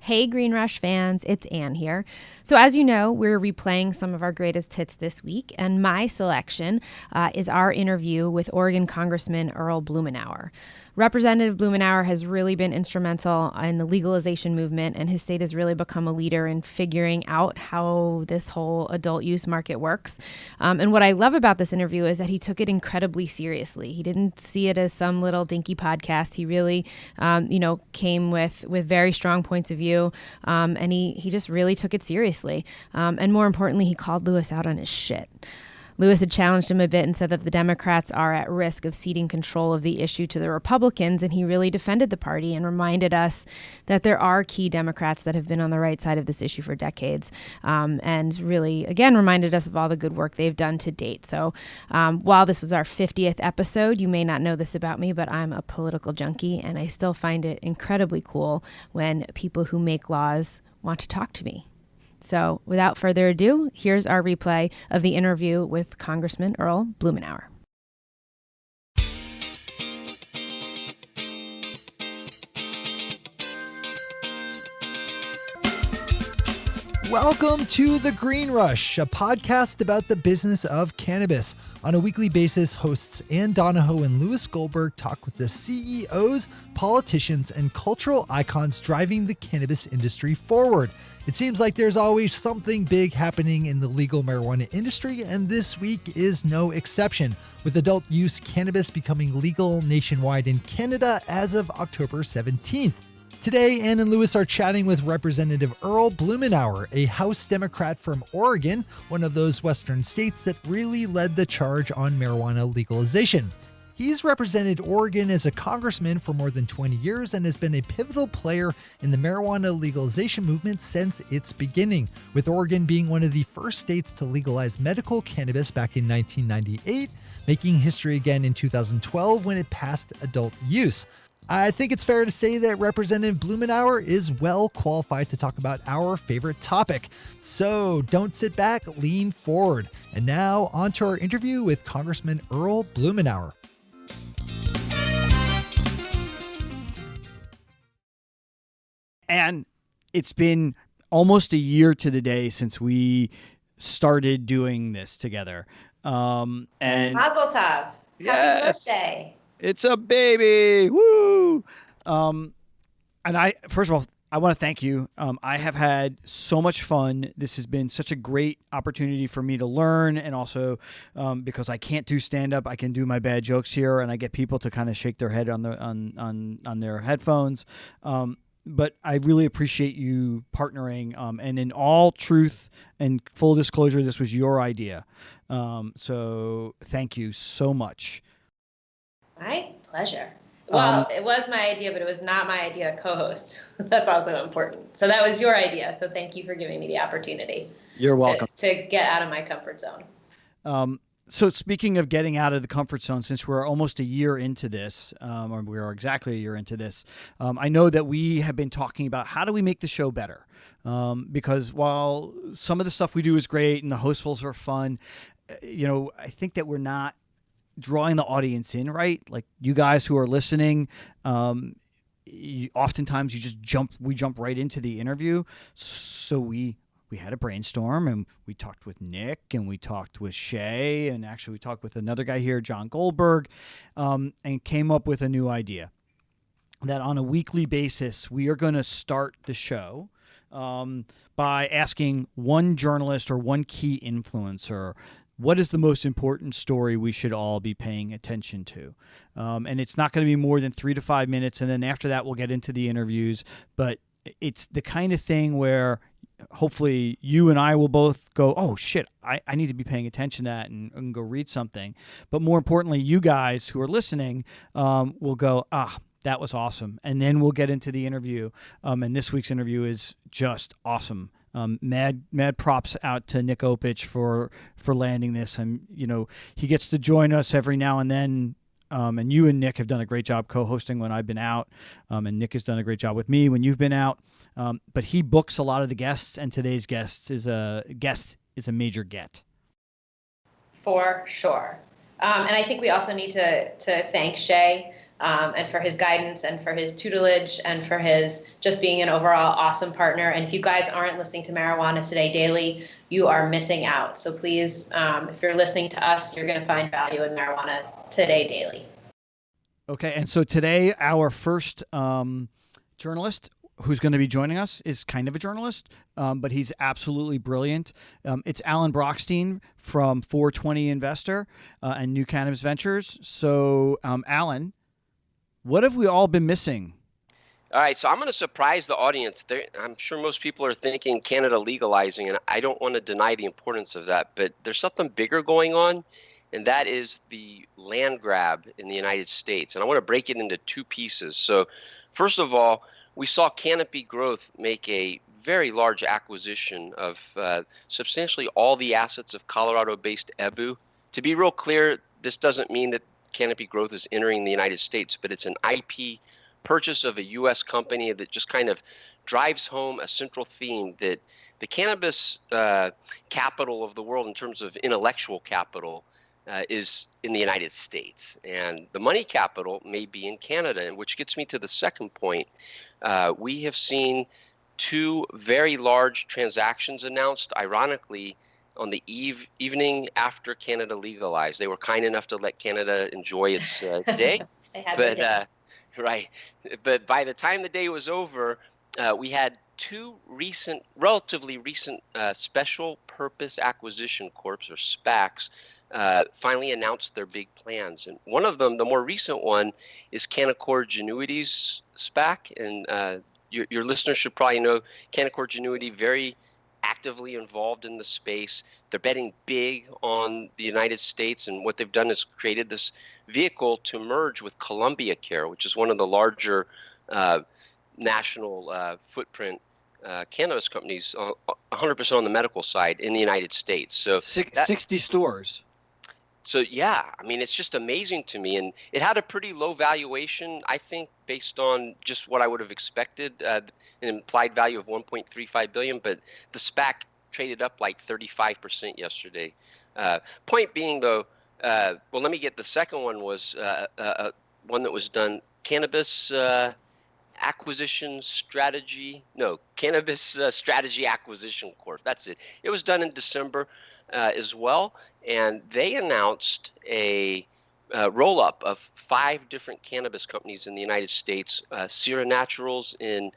Hey Green Rush fans, it's Ann here. So as you know, we're replaying some of our greatest hits this week, and my selection is our interview with Oregon Congressman Earl Blumenauer. Representative Blumenauer has really been instrumental in the legalization movement, and his state has really become a leader in figuring out how this whole adult use market works. And what I love about this interview is that he took it incredibly seriously. He didn't see it as some little dinky podcast. He really, came with very strong points of view, and he just really took it seriously. And more importantly, he called Lewis out on his shit. Lewis had challenged him a bit and said that the Democrats are at risk of ceding control of the issue to the Republicans, and he really defended the party and reminded us that there are key Democrats that have been on the right side of this issue for decades, and really, again, reminded us of all the good work they've done to date. So while this was our 50th episode, you may not know this about me, but I'm a political junkie, and I still find it incredibly cool when people who make laws want to talk to me. So without further ado, here's our replay of the interview with Congressman Earl Blumenauer. Welcome to The Green Rush, a podcast about the business of cannabis. On a weekly basis, hosts Ann Donahoe and Louis Goldberg talk with the CEOs, politicians, and cultural icons driving the cannabis industry forward. It seems like there's always something big happening in the legal marijuana industry, and this week is no exception, with adult use cannabis becoming legal nationwide in Canada as of October 17th. Today, Ann and Louis are chatting with Representative Earl Blumenauer, a House Democrat from Oregon, one of those Western states that really led the charge on marijuana legalization. He's represented Oregon as a congressman for more than 20 years and has been a pivotal player in the marijuana legalization movement since its beginning, with Oregon being one of the first states to legalize medical cannabis back in 1998, making history again in 2012 when it passed adult use. I think it's fair to say that Representative Blumenauer is well qualified to talk about our favorite topic. So don't sit back, lean forward. And now on to our interview with Congressman Earl Blumenauer. And it's been almost a year to the day since we started doing this together. And Mazel tov. Happy birthday. It's a baby. Woo! And first of all, I want to thank you. I have had so much fun. This has been such a great opportunity for me to learn, and also because I can't do stand-up, I can do my bad jokes here, and I get people to kind of shake their head on their headphones. But I really appreciate you partnering. And in all truth and full disclosure, this was your idea. So thank you so much. My pleasure. Well, it was my idea, but it was not my idea to co-host. That's also important. So that was your idea. So thank you for giving me the opportunity. You're welcome. To get out of my comfort zone. So speaking of getting out of the comfort zone, since we're almost a year into this, or we are exactly a year into this, I know that we have been talking about how do we make the show better? Because while some of the stuff we do is great and the hostfuls are fun, I think that we're not drawing the audience in, right? Like you guys who are listening, oftentimes we jump right into the interview. So we had a brainstorm and we talked with Nick and we talked with Shay and actually we talked with another guy here, John Goldberg, and came up with a new idea that on a weekly basis, we are going to start the show by asking one journalist or one key influencer, what is the most important story we should all be paying attention to? And it's not going to be more than 3 to 5 minutes. And then after that, we'll get into the interviews. But it's the kind of thing where hopefully you and I will both go, oh, shit, I need to be paying attention to that and go read something. But more importantly, you guys who are listening will go, that was awesome. And then we'll get into the interview. And this week's interview is just awesome. Mad props out to Nick Opich for landing this, and he gets to join us every now and then. And you and Nick have done a great job co-hosting when I've been out, and Nick has done a great job with me when you've been out. But he books a lot of the guests, and today's guest is a major get. For sure. And I think we also need to thank Shay and for his guidance and for his tutelage and for his just being an overall awesome partner. And if you guys aren't listening to Marijuana Today Daily, you are missing out. So please, if you're listening to us, you're going to find value in Marijuana Today Daily. Okay, and so today our first journalist who's going to be joining us is kind of a journalist, but he's absolutely brilliant. It's Alan Brockstein from 420 Investor and New Cannabis Ventures. So, Alan, what have we all been missing? All right, so I'm going to surprise the audience. I'm sure most people are thinking Canada legalizing, and I don't want to deny the importance of that, but there's something bigger going on, and that is the land grab in the United States. And I want to break it into two pieces. So first of all, we saw Canopy Growth make a very large acquisition of substantially all the assets of Colorado-based EBU. To be real clear, this doesn't mean that Canopy Growth is entering the United States, but it's an IP purchase of a U.S. company that just kind of drives home a central theme that the cannabis capital of the world in terms of intellectual capital is in the United States, and the money capital may be in Canada, and which gets me to the second point. We have seen two very large transactions announced, ironically, on the evening after Canada legalized. They were kind enough to let Canada enjoy its day, right. But by the time the day was over, we had two relatively recent special purpose acquisition corps, or SPACs, finally announced their big plans. And one of them, the more recent one, is Canaccord Genuity's SPAC. And your listeners should probably know Canaccord Genuity, very actively involved in the space. They're betting big on the United States, and what they've done is created this vehicle to merge with Columbia Care, which is one of the larger national footprint cannabis companies, 100% on the medical side in the United States. So 60 stores. So yeah, I mean, it's just amazing to me, and it had a pretty low valuation, I think, based on just what I would have expected, an implied value of $1.35 billion. But the SPAC traded up like 35% yesterday. Point being, though, well, let me get the second one was one that was done, Cannabis Strategy Acquisition Corp. That's it. It was done in December as well, and they announced a roll-up of 5 different cannabis companies in the United States, Sierra Naturals in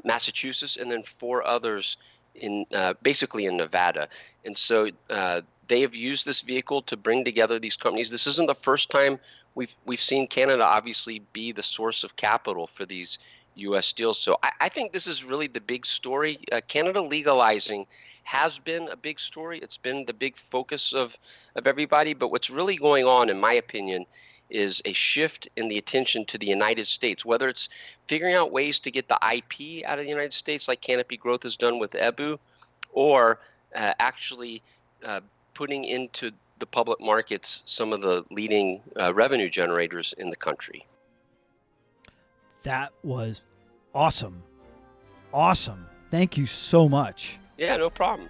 Massachusetts, and then 4 others in basically in Nevada. And so they have used this vehicle to bring together these companies. This isn't the first time we've seen Canada obviously be the source of capital for these U.S. deals. So I think this is really the big story. Canada legalizing has been a big story. It's been the big focus of everybody. But what's really going on, in my opinion, is a shift in the attention to the United States, whether it's figuring out ways to get the IP out of the United States, like Canopy Growth has done with EBU, or actually putting into the public markets some of the leading revenue generators in the country. That was awesome. Awesome. Thank you so much. Yeah, no problem.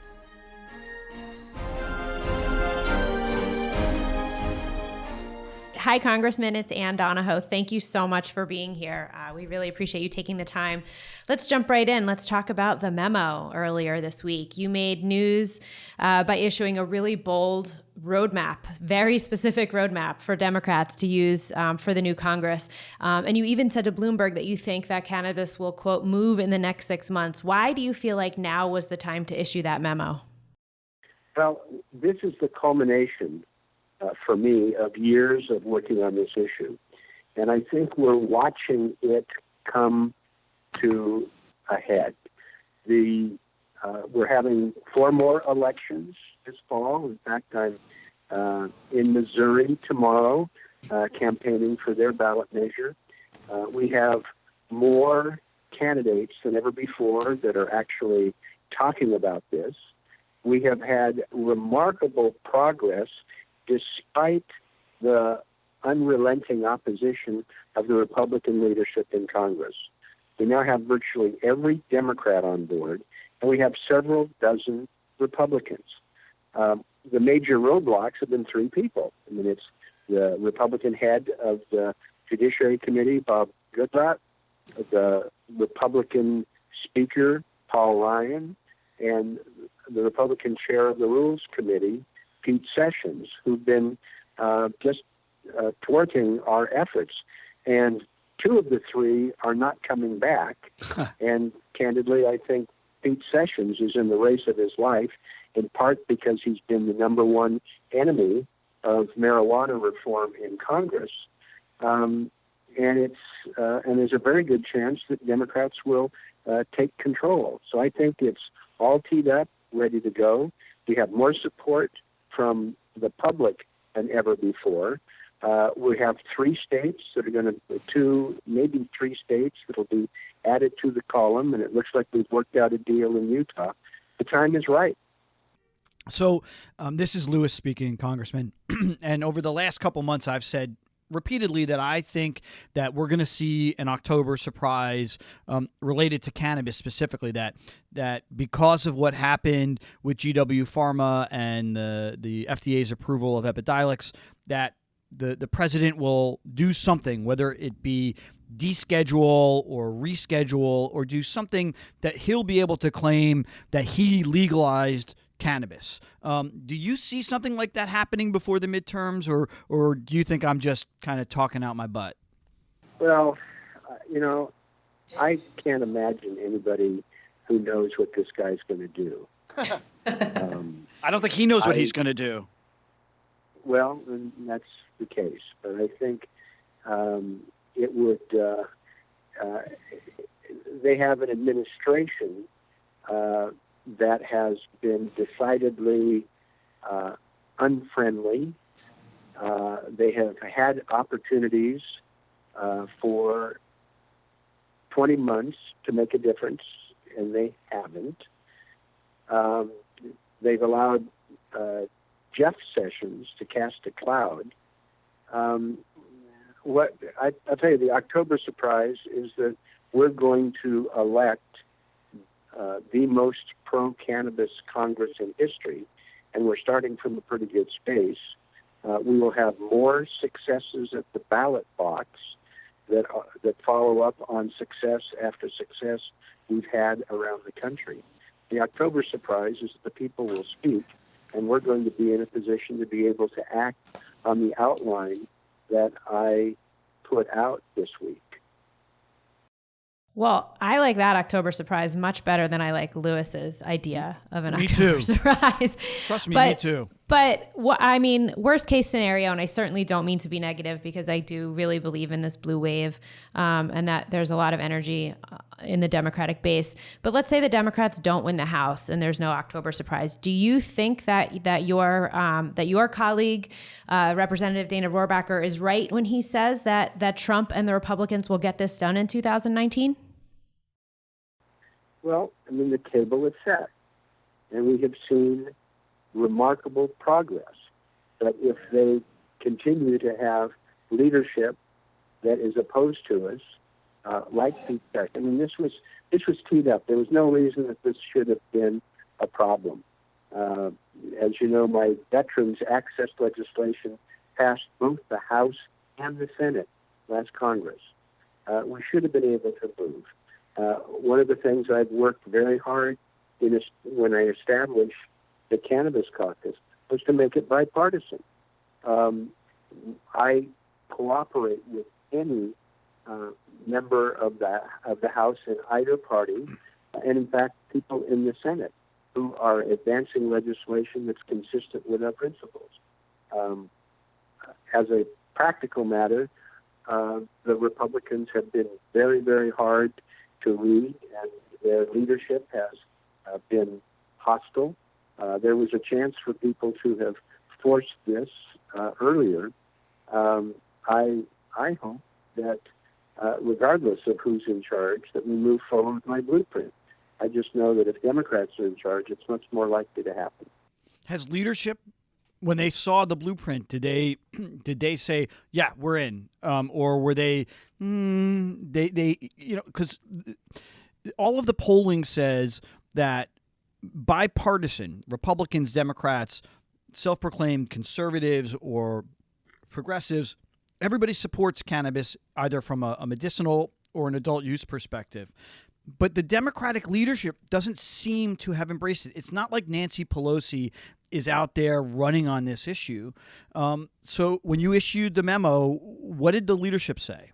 Hi, Congressman. It's Ann Donahoe. Thank you so much for being here. We really appreciate you taking the time. Let's jump right in. Let's talk about the memo earlier this week. You made news by issuing a really bold roadmap, very specific roadmap for Democrats to use for the new Congress. And you even said to Bloomberg that you think that cannabis will, quote, move in the next 6 months. Why do you feel like now was the time to issue that memo? Well, this is the culmination for me of years of working on this issue. And I think we're watching it come to a head. We're having 4 more elections this fall. In fact, I'm in Missouri tomorrow campaigning for their ballot measure. We have more candidates than ever before that are actually talking about this. We have had remarkable progress despite the unrelenting opposition of the Republican leadership in Congress. We now have virtually every Democrat on board, and we have several dozen Republicans. The major roadblocks have been 3 people. I mean, it's the Republican head of the Judiciary Committee, Bob Goodlatte, the Republican Speaker, Paul Ryan, and the Republican Chair of the Rules Committee, Pete Sessions, who've been just thwarting our efforts. And two of the three are not coming back. And candidly, I think Pete Sessions is in the race of his life, in part because he's been the number one enemy of marijuana reform in Congress. And there's a very good chance that Democrats will take control. So I think it's all teed up, ready to go. We have more support from the public than ever before. We have 3 states that are going to, 2, maybe 3 states that will be added to the column, and it looks like we've worked out a deal in Utah. The time is right. So this is Lewis speaking, Congressman. And over the last couple months, I've said repeatedly that I think that we're going to see an October surprise related to cannabis specifically, that because of what happened with GW Pharma and the FDA's approval of Epidiolex, that the president will do something, whether it be deschedule or reschedule or do something that he'll be able to claim that he legalized cannabis. Do you see something like that happening before the midterms, or do you think I'm just kind of talking out my butt? Well, I can't imagine anybody who knows what this guy's going to do. I don't think he knows what he's going to do. Well, that's the case. But I think it would, they have an administration that has been decidedly unfriendly. They have had opportunities for 20 months to make a difference, and they haven't. They've allowed Jeff Sessions to cast a cloud. I'll tell you, the October surprise is that we're going to elect the most pro-cannabis Congress in history, and we're starting from a pretty good space. We will have more successes at the ballot box that follow up on success after success we've had around the country. The October surprise is that the people will speak, and we're going to be in a position to be able to act on the outline that I put out this week. Well, I like that October surprise much better than I like Lewis's idea of an Me October too. surprise. Trust me, me too. But worst case scenario, and I certainly don't mean to be negative because I do really believe in this blue wave and that there's a lot of energy in the Democratic base. But let's say the Democrats don't win the House and there's no October surprise. Do you think that your colleague, Representative Dana Rohrabacher, is right when he says that Trump and the Republicans will get this done in 2019? Well, the table is set, and we have seen remarkable progress. But if they continue to have leadership that is opposed to us, like Pete Sessions, this was teed up. There was no reason that this should have been a problem. As you know, my veterans access legislation passed both the House and the Senate last Congress. We should have been able to move. One of the things I've worked very hard when I established the Cannabis Caucus was to make it bipartisan. I cooperate with any member of the House in either party, and in fact, people in the Senate who are advancing legislation that's consistent with our principles. As a practical matter, the Republicans have been very, very hard to read, and their leadership has been hostile. There was a chance for people to have forced this earlier. I hope that regardless of who's in charge, that we move forward with my blueprint. I just know that if Democrats are in charge, it's much more likely to happen. Has leadership, when they saw the blueprint, did they say, yeah, we're in? Or were they because all of the polling says that bipartisan, Republicans, Democrats, self-proclaimed conservatives or progressives, everybody supports cannabis either from a medicinal or an adult use perspective. But the Democratic leadership doesn't seem to have embraced it. It's not like Nancy Pelosi is out there running on this issue. So when you issued the memo, what did the leadership say?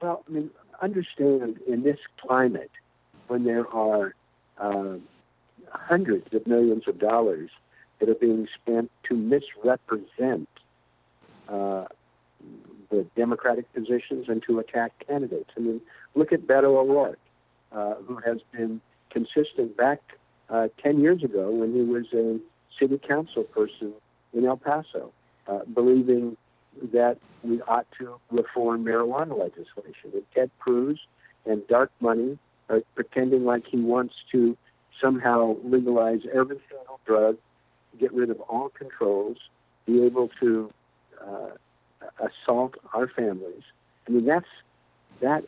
Well, I mean, understand in this climate, when there are hundreds of millions of dollars that are being spent to misrepresent the Democratic positions and to attack candidates. I mean, look at Beto O'Rourke, who has been consistent back 10 years ago when he was a city council person in El Paso, believing that we ought to reform marijuana legislation. And Ted Cruz and Dark Money are pretending like he wants to somehow legalize every single drug, get rid of all controls, be able to assault our families. I mean, that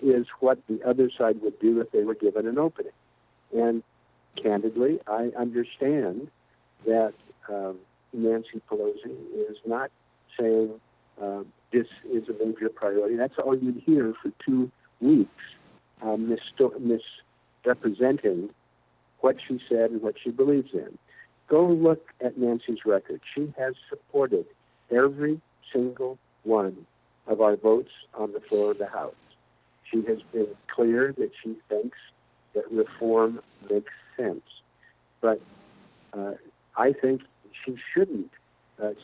is what the other side would do if they were given an opening. And candidly, I understand that Nancy Pelosi is not saying this is a major priority. That's all you'd hear for 2 weeks, misrepresenting what she said and what she believes in. Go look at Nancy's record. She has supported every single one of our votes on the floor of the House. She has been clear that she thinks that reform makes sense. But I think she shouldn't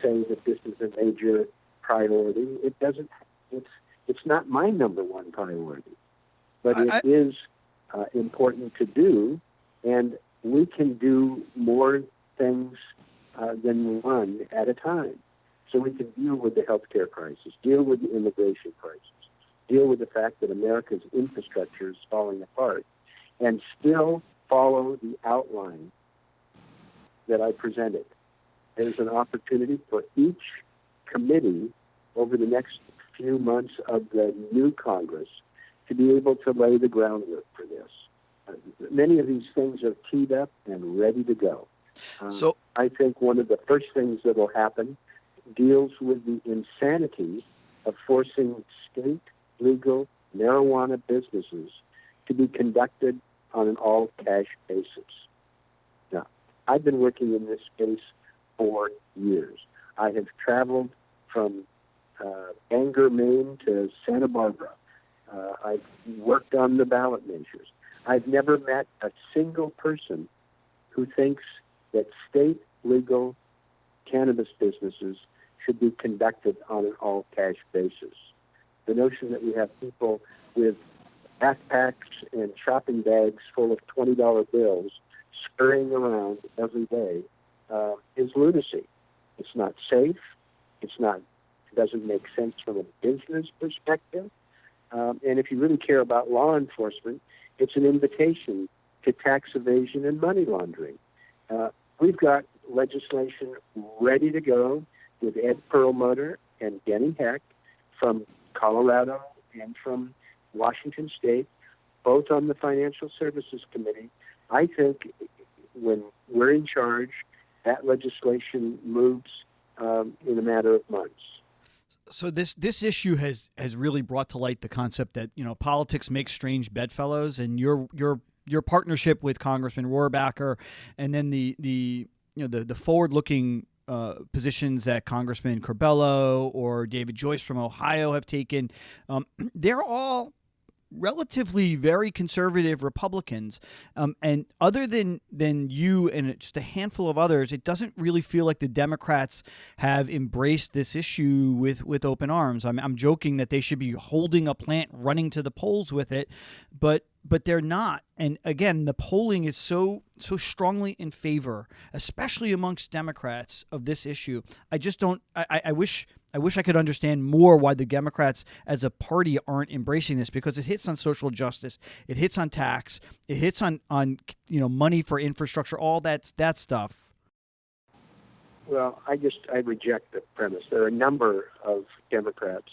say that this is a major priority. It doesn't. It's not my number one priority, but it is important to do, and we can do more things than one at a time. So we can deal with the healthcare crisis, deal with the immigration crisis, deal with the fact that America's infrastructure is falling apart, and still follow the outline that I presented. There's an opportunity for each committee over the next few months of the new Congress to be able to lay the groundwork for this. Many of these things are teed up and ready to go. So I think one of the first things that will happen deals with the insanity of forcing state legal marijuana businesses to be conducted on an all-cash basis. Now, I've been working in this space for years. I have traveled from Bangor, Maine to Santa Barbara. I've worked on the ballot measures. I've never met a single person who thinks that state legal cannabis businesses should be conducted on an all-cash basis. The notion that we have people with backpacks and shopping bags full of $20 bills scurrying around every day is lunacy. It's not safe. It doesn't make sense from a business perspective. And if you really care about law enforcement, it's an invitation to tax evasion and money laundering. We've got legislation ready to go with Ed Perlmutter and Denny Heck from Colorado and from Washington State, both on the Financial Services Committee. I think when we're in charge, that legislation moves in a matter of months. So this issue has really brought to light the concept that politics makes strange bedfellows, and your partnership with Congressman Rohrabacher, and then the forward-looking positions that Congressman Corbello or David Joyce from Ohio have taken, they're all relatively very conservative Republicans. And other than you and just a handful of others, it doesn't really feel like the Democrats have embraced this issue with open arms. I'm joking that they should be holding a plant, running to the polls with it, but they're not. And again, the polling is so strongly in favor, especially amongst Democrats, of this issue. I just don't. I wish I could understand more why the Democrats as a party aren't embracing this, because it hits on social justice, it hits on tax, it hits on money for infrastructure, all that stuff. Well, I reject the premise. There are a number of Democrats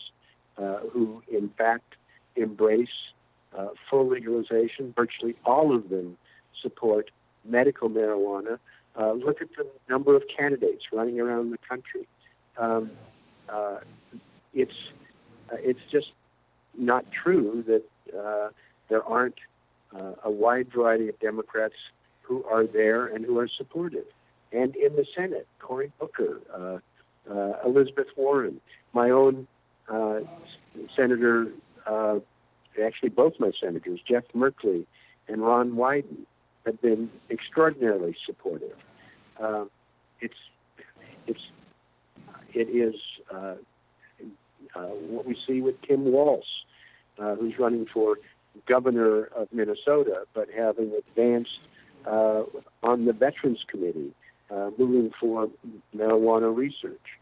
who, in fact, embrace full legalization. Virtually all of them support medical marijuana. Look at the number of candidates running around the country. it's just not true that there aren't a wide variety of Democrats who are there and who are supportive. And in the Senate, Cory Booker, Elizabeth Warren, my own senator, actually both my senators, Jeff Merkley and Ron Wyden, have been extraordinarily supportive. It is what we see with Tim Walz, who's running for governor of Minnesota, but having advanced on the Veterans Committee, moving for marijuana research.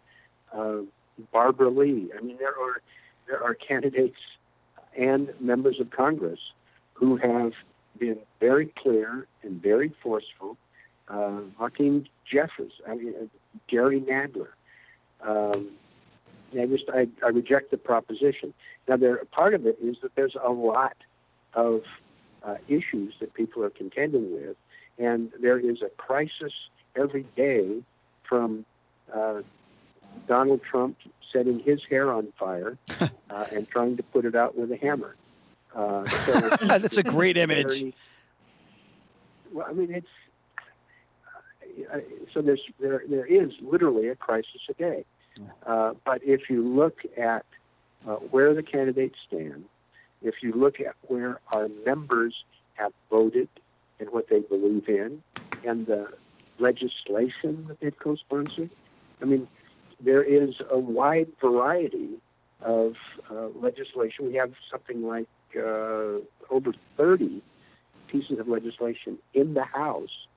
Barbara Lee. I mean, there are candidates and members of Congress who have been very clear and very forceful. Hakeem Jeffries, Gary Nadler. I reject the proposition. Now, part of it is that there's a lot of issues that people are contending with, and there is a crisis every day, from Donald Trump setting his hair on fire and trying to put it out with a hammer. That's a great image. Well, I mean, so there is literally a crisis a day. But if you look at where the candidates stand, if you look at where our members have voted and what they believe in, and the legislation that they've co-sponsored, I mean, there is a wide variety of legislation. We have something like over 30 pieces of legislation in the House,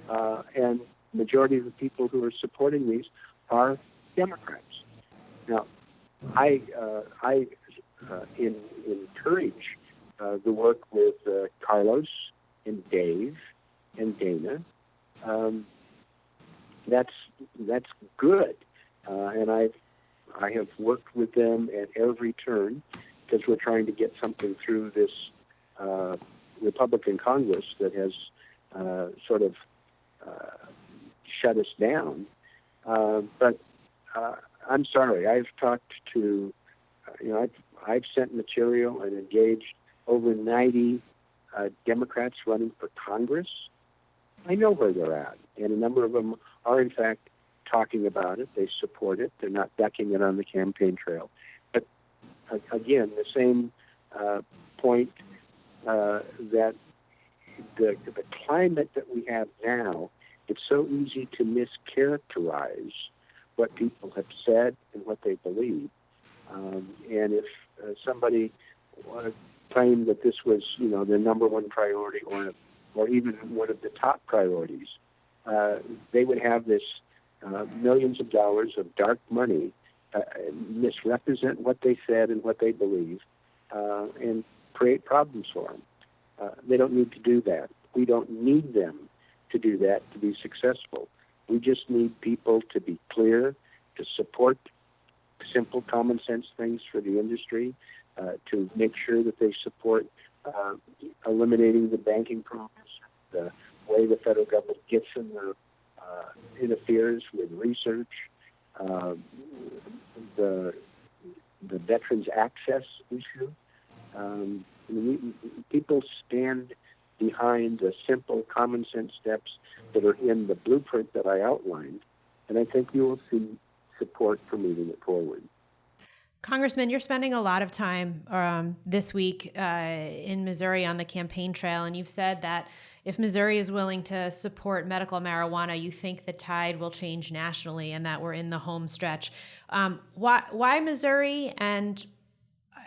and the majority of the people who are supporting these are Democrats. Now, I encourage the work with Carlos and Dave and Dana. That's good, and I have worked with them at every turn, because we're trying to get something through this Republican Congress that has sort of shut us down. But I'm sorry, I've talked to, I've sent material and engaged over 90 Democrats running for Congress. I know where they're at, and a number of them are, in fact, talking about it. They support it. They're not ducking it on the campaign trail. But again, the same point that the climate that we have now, it's so easy to mischaracterize what people have said and what they believe. And if somebody claimed that this was, their number one priority, or even one of the top priorities, they would have this millions of dollars of dark money misrepresent what they said and what they believe, and create problems for them. They don't need to do that. We don't need them to do that to be successful. We just need people to be clear, to support simple common sense things for the industry, to make sure that they support eliminating the banking promise, the way the federal government gets in the interferes with research, the veterans access issue. People stand behind the simple common sense steps that are in the blueprint that I outlined, and I think you will see support for moving it forward. Congressman, you're spending a lot of time this week in Missouri on the campaign trail, and you've said that if Missouri is willing to support medical marijuana, you think the tide will change nationally and that we're in the home stretch. Why Missouri? And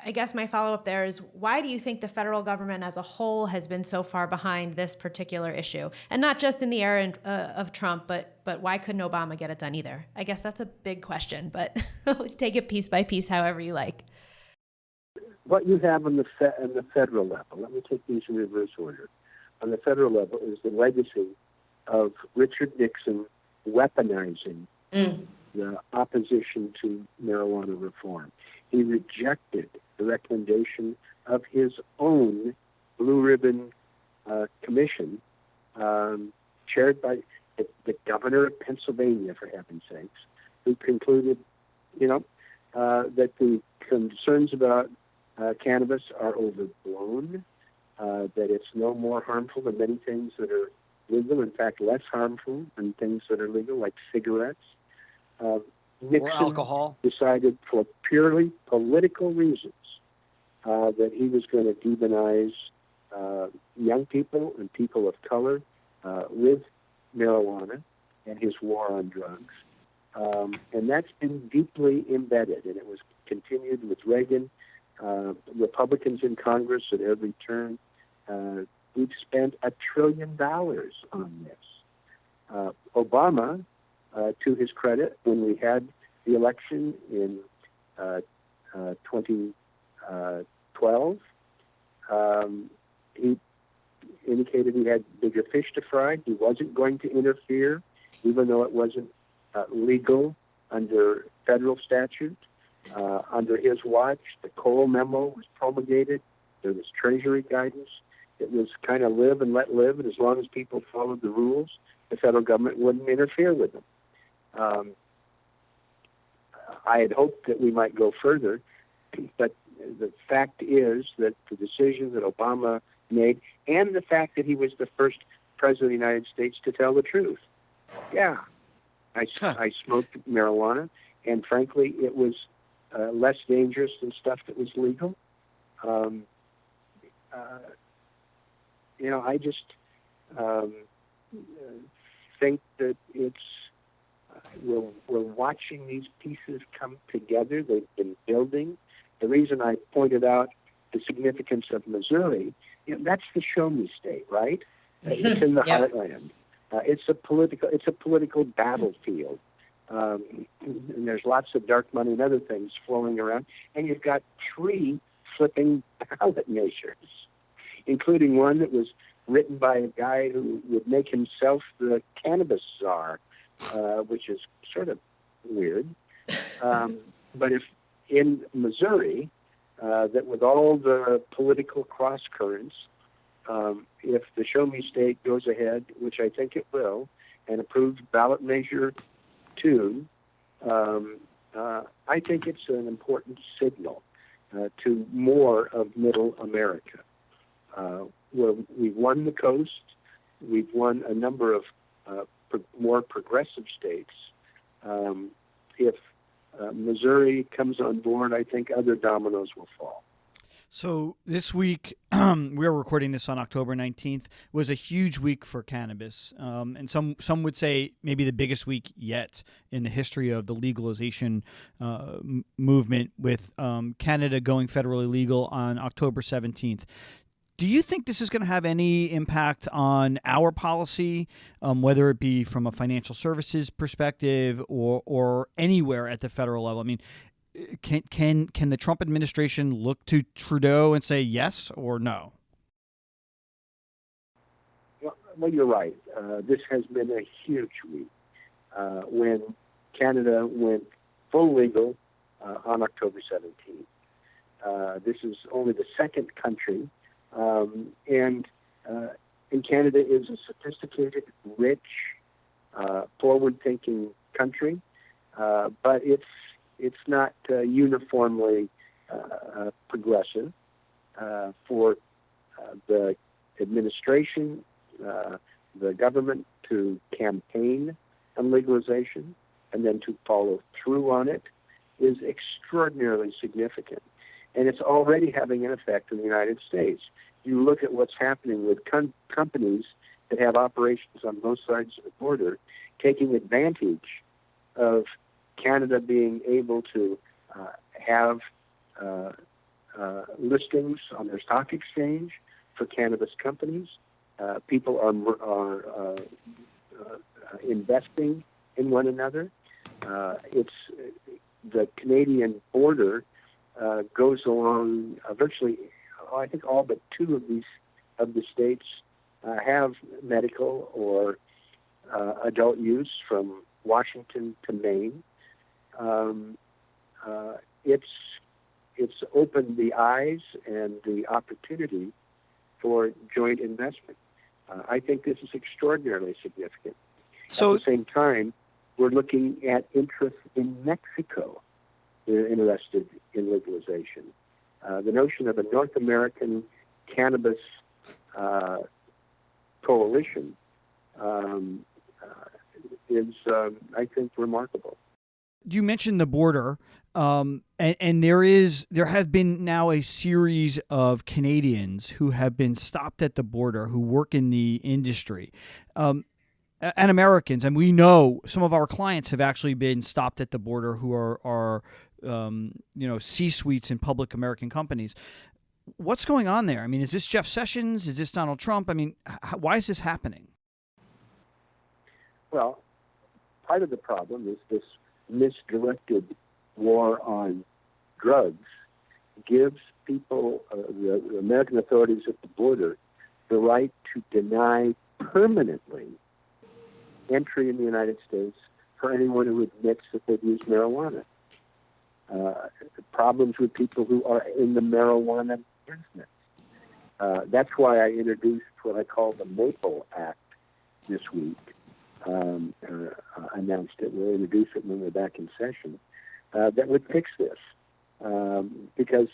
I guess my follow-up there is, why do you think the federal government as a whole has been so far behind this particular issue? And not just in the era of Trump, but why couldn't Obama get it done either? I guess that's a big question, but take it piece by piece, however you like. What you have on the federal level, let me take these in reverse order. On the federal level is the legacy of Richard Nixon weaponizing the opposition to marijuana reform. He rejected the recommendation of his own Blue Ribbon Commission, chaired by the governor of Pennsylvania, for heaven's sakes, who concluded, that the concerns about cannabis are overblown, that it's no more harmful than many things that are legal, in fact, less harmful than things that are legal, like cigarettes. Nixon or alcohol. decided for purely political reasons that he was going to demonize young people and people of color with marijuana and his war on drugs. And that's been deeply embedded, and it was continued with Reagan. Republicans in Congress at every turn. We've spent $1 trillion on this. Obama, to his credit, when we had the election in 2012, he indicated he had bigger fish to fry. He wasn't going to interfere, even though it wasn't legal under federal statute. Under his watch, the Cole memo was promulgated. There was Treasury guidance. It was kind of live and let live, and as long as people followed the rules, the federal government wouldn't interfere with them. I had hoped that we might go further, but the fact is that the decision that Obama made, and the fact that he was the first president of the United States to tell the truth. Yeah, I smoked marijuana, and frankly, it was less dangerous than stuff that was legal. I just think that we're watching these pieces come together. They've been building. The reason I pointed out the significance of Missouri, that's the show me state, right? It's in the heartland. It's a political battlefield. And there's lots of dark money and other things flowing around. And you've got 3 flipping ballot measures, including one that was written by a guy who would make himself the cannabis czar, which is sort of weird. But if in Missouri, that with all the political cross currents, if the show me state goes ahead, which I think it will, and approves ballot measure 2, I think it's an important signal to more of middle America. Where we've won the coast, we've won a number of more progressive states. If Missouri comes on board, I think other dominoes will fall. So this week, we're recording this on October 19th, was a huge week for cannabis. And some would say maybe the biggest week yet in the history of the legalization movement, with Canada going federally legal on October 17th. Do you think this is going to have any impact on our policy, whether it be from a financial services perspective or anywhere at the federal level? I mean, can the Trump administration look to Trudeau and say yes or no? Well, you're right. This has been a huge week. When Canada went full legal on October 17th. This is only the second country. And Canada is a sophisticated, rich, forward-thinking country, but it's not uniformly progressive. For the administration, the government to campaign on legalization and then to follow through on it is extraordinarily significant. And it's already having an effect in the United States. You look at what's happening with companies that have operations on both sides of the border, taking advantage of Canada being able to have listings on their stock exchange for cannabis companies. People are investing in one another. It's the Canadian border goes along virtually, I think all but 2 of the states have medical or adult use, from Washington to Maine. It's opened the eyes and the opportunity for joint investment. I think this is extraordinarily significant. So, at the same time, we're looking at interest in Mexico they're interested in legalization. The notion of a North American cannabis coalition is, I think, remarkable. You mentioned the border, and there have been now a series of Canadians who have been stopped at the border who work in the industry, and Americans, and we know some of our clients have actually been stopped at the border who are C-suites in public American companies. What's going on there? I mean, is this Jeff Sessions? Is this Donald Trump? I mean, why is this happening? Well, part of the problem is this misdirected war on drugs gives people, the American authorities at the border, the right to deny permanently entry in the United States for anyone who admits that they've used marijuana. Problems with people who are in the marijuana business. That's why I introduced what I call the Maple Act this week. Announced it. We'll introduce it when we're back in session. That would fix this. Because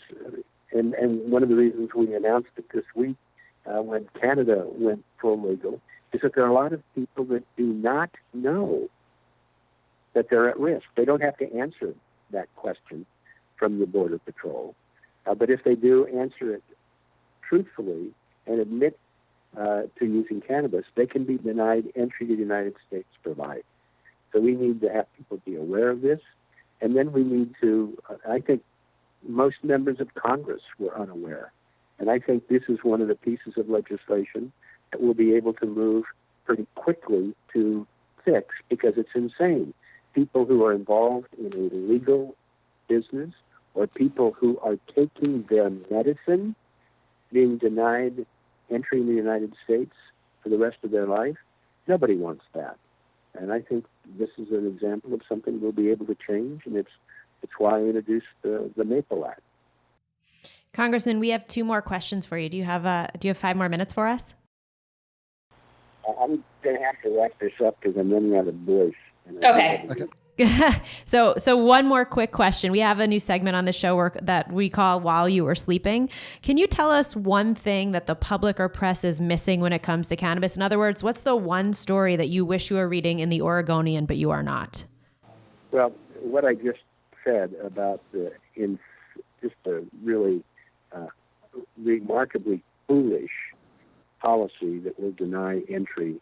one of the reasons we announced it this week when Canada went full legal is that there are a lot of people that do not know that they're at risk. They don't have to answer that question from the Border Patrol. But if they do answer it truthfully and admit to using cannabis, they can be denied entry to the United States for life. So we need to have people be aware of this. And then we need to, I think most members of Congress were unaware. And I think this is one of the pieces of legislation that we'll be able to move pretty quickly to fix, because it's insane. People who are involved in a legal business or people who are taking their medicine being denied entry in the United States for the rest of their life, nobody wants that. And I think this is an example of something we'll be able to change, and it's why I introduced the Maple Act. Congressman, we have 2 more questions for you. Do you have 5 more minutes for us? I'm going to have to wrap this up because I'm running out of voice. Okay. So one more quick question. We have a new segment on the show that we call While You Were Sleeping. Can you tell us one thing that the public or press is missing when it comes to cannabis? In other words, what's the one story that you wish you were reading in the Oregonian, but you are not? Well, what I just said about just a really remarkably foolish policy that will deny entry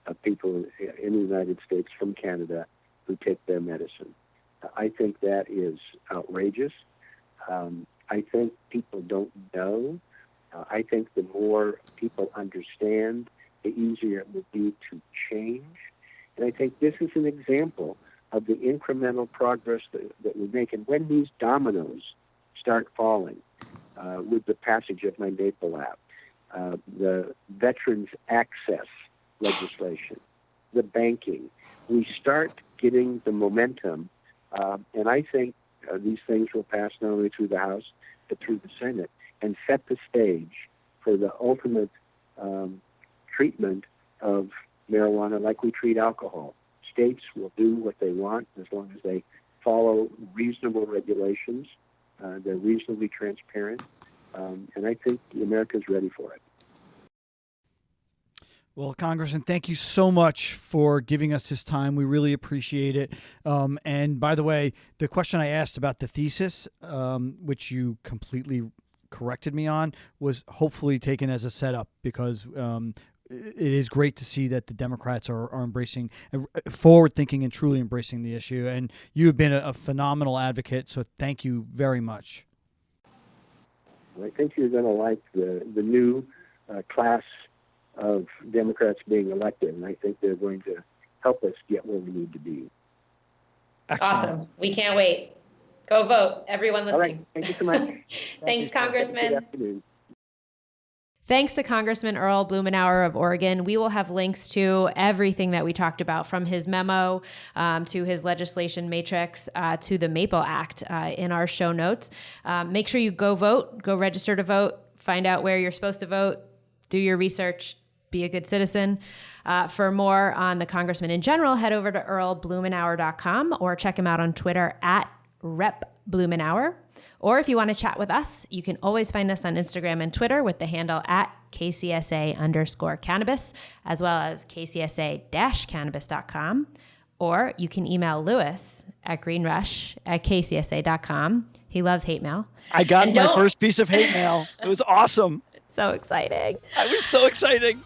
of people in the United States from Canada who take their medicine. I think that is outrageous. I think people don't know. I think the more people understand, the easier it will be to change. And I think this is an example of the incremental progress that we make. And when these dominoes start falling, with the passage of my Maple Act, the veterans access legislation, the banking, we start getting the momentum, and I think these things will pass not only through the House but through the Senate and set the stage for the ultimate treatment of marijuana like we treat alcohol. States will do what they want as long as they follow reasonable regulations. They're reasonably transparent, and I think America's ready for it. Well, Congressman, thank you so much for giving us this time. We really appreciate it. And by the way, the question I asked about the thesis, which you completely corrected me on, was hopefully taken as a setup, because it is great to see that the Democrats are embracing, forward-thinking and truly embracing the issue. And you have been a phenomenal advocate, so thank you very much. I think you're going to like the new class of Democrats being elected, and I think they're going to help us get where we need to be. Awesome. We can't wait. Go vote, everyone listening. All right. Thank you so much. Thanks, Congressman. Good afternoon. Thanks to Congressman Earl Blumenauer of Oregon. We will have links to everything that we talked about, from his memo to his legislation matrix to the Maple Act in our show notes. Make sure you go vote, go register to vote, find out where you're supposed to vote, do your research, be a good citizen. For more on the congressman in general, head over to earlblumenauer.com or check him out on Twitter at Rep Blumenauer. Or if you want to chat with us, you can always find us on Instagram and Twitter with the handle at KCSA_cannabis, as well as KCSA-cannabis.com. Or you can email Lewis at greenrush@kcsa.com. He loves hate mail. I got my first piece of hate mail. It was awesome. So exciting. I was so exciting.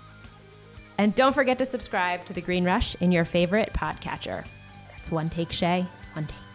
And don't forget to subscribe to The Green Rush in your favorite podcatcher. That's one take, Shay. One take.